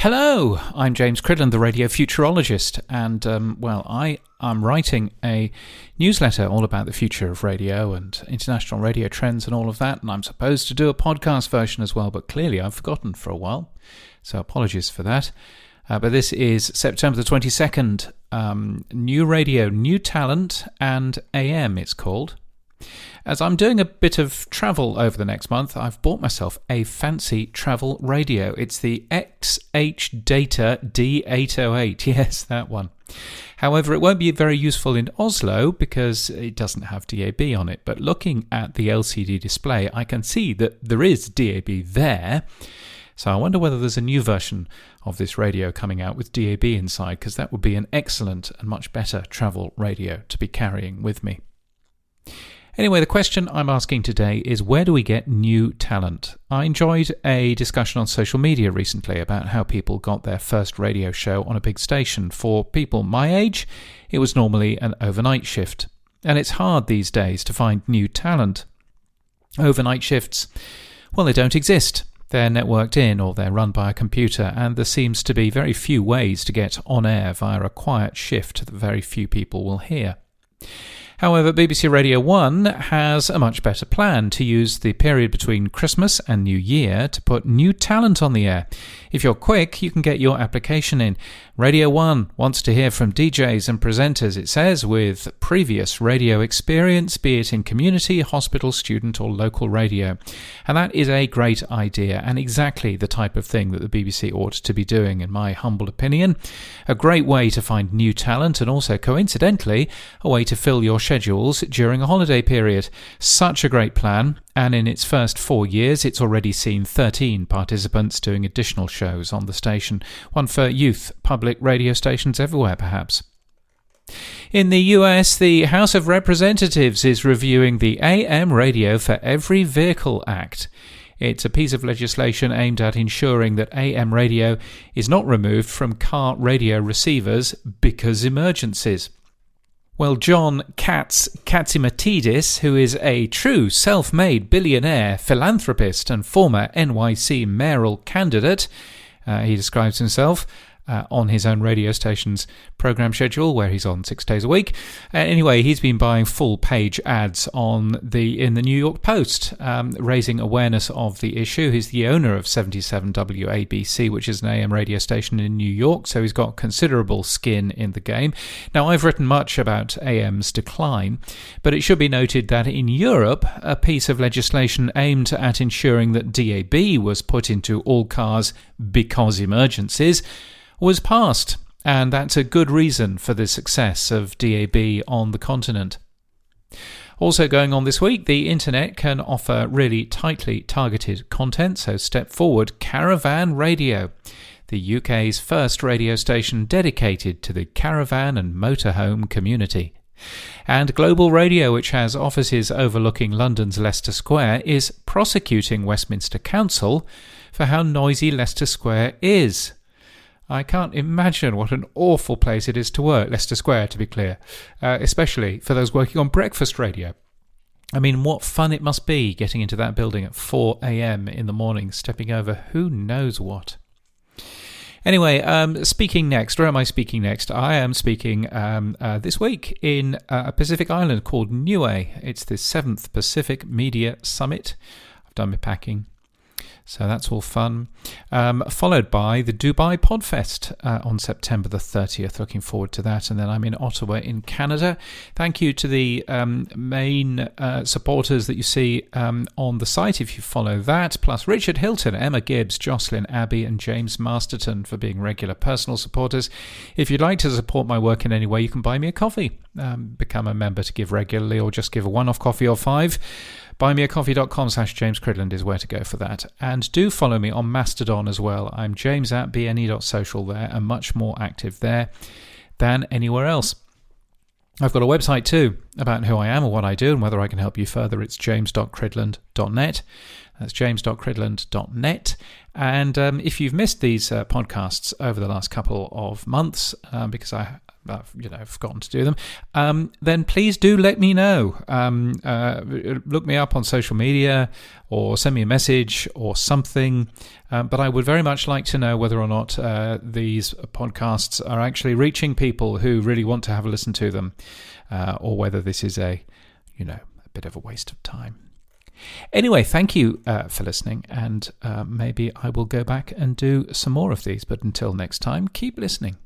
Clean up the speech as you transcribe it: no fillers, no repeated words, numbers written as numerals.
Hello, I'm James Cridland, the radio futurologist, and I am writing a newsletter all about the future of radio and international radio trends and all of that, and I'm supposed to do a podcast version as well, but clearly I've forgotten for a while, so apologies for that. But this is September the 22nd, New Radio, New Talent, and AM it's called. As I'm doing a bit of travel over the next month, I've bought myself a fancy travel radio. It's the XH Data D808. Yes, that one. However, it won't be very useful in Oslo because it doesn't have DAB on it. But looking at the LCD display, I can see that there is DAB there. So I wonder whether there's a new version of this radio coming out with DAB inside, because that would be an excellent and much better travel radio to be carrying with me. Anyway, the question I'm asking today is, where do we get new talent? I enjoyed a discussion on social media recently about how people got their first radio show on a big station. For people my age, it was normally an overnight shift. And it's hard these days to find new talent. Overnight shifts, well, they don't exist. They're networked in or they're run by a computer, and there seems to be very few ways to get on air via a quiet shift that very few people will hear. However, BBC Radio 1 has a much better plan to use the period between Christmas and New Year to put new talent on the air. If you're quick, you can get your application in. Radio 1 wants to hear from DJs and presenters, it says, with previous radio experience, be it in community, hospital, student or local radio. And that is a great idea and exactly the type of thing that the BBC ought to be doing, in my humble opinion. A great way to find new talent and also, coincidentally, a way to fill your schedules during a holiday period. Such a great plan, and in its first 4 years it's already seen 13 participants doing additional shows on the station, one for youth public radio stations everywhere perhaps. In the US, the House of Representatives is reviewing the AM Radio for Every Vehicle Act. It's a piece of legislation aimed at ensuring that AM radio is not removed from car radio receivers because emergencies. Well, John Katzimatidis, who is a true self-made billionaire, philanthropist and former NYC mayoral candidate, he describes himself on his own radio station's program schedule, where he's on 6 days a week. Anyway, he's been buying full-page ads in the New York Post, raising awareness of the issue. He's the owner of 77 WABC, which is an AM radio station in New York, so he's got considerable skin in the game. Now, I've written much about AM's decline, but it should be noted that in Europe, a piece of legislation aimed at ensuring that DAB was put into all cars because emergencies was passed, and that's a good reason for the success of DAB on the continent. Also going on this week, the internet can offer really tightly targeted content, so step forward Caravan Radio, the UK's first radio station dedicated to the caravan and motorhome community. And Global Radio, which has offices overlooking London's Leicester Square, is prosecuting Westminster Council for how noisy Leicester Square is. I can't imagine what an awful place it is to work, Leicester Square, to be clear, especially for those working on breakfast radio. I mean, what fun it must be getting into that building at 4 a.m. in the morning, stepping over who knows what. Anyway, speaking next. Where am I speaking next? I am speaking this week in a Pacific island called Niue. It's the 7th Pacific Media Summit. I've done my packing. So that's all fun. Followed by the Dubai Podfest on September the 30th. Looking forward to that. And then I'm in Ottawa in Canada. Thank you to the main supporters that you see on the site if you follow that. Plus Richard Hilton, Emma Gibbs, Jocelyn Abbey and James Masterton for being regular personal supporters. If you'd like to support my work in any way, you can buy me a coffee. Become a member to give regularly or just give a one-off coffee or 5. Buymeacoffee.com/James Cridland is where to go for that. And do follow me on Mastodon as well. I'm james@bne.social there and much more active there than anywhere else. I've got a website too about who I am and what I do and whether I can help you further. It's james.cridland.net. That's james.cridland.net. And if you've missed these podcasts over the last couple of months, because I I've forgotten to do them, then please do let me know. Look me up on social media or send me a message or something. But I would very much like to know whether or not these podcasts are actually reaching people who really want to have a listen to them, or whether this is a bit of a waste of time. Anyway, thank you for listening, and maybe I will go back and do some more of these. But until next time, keep listening.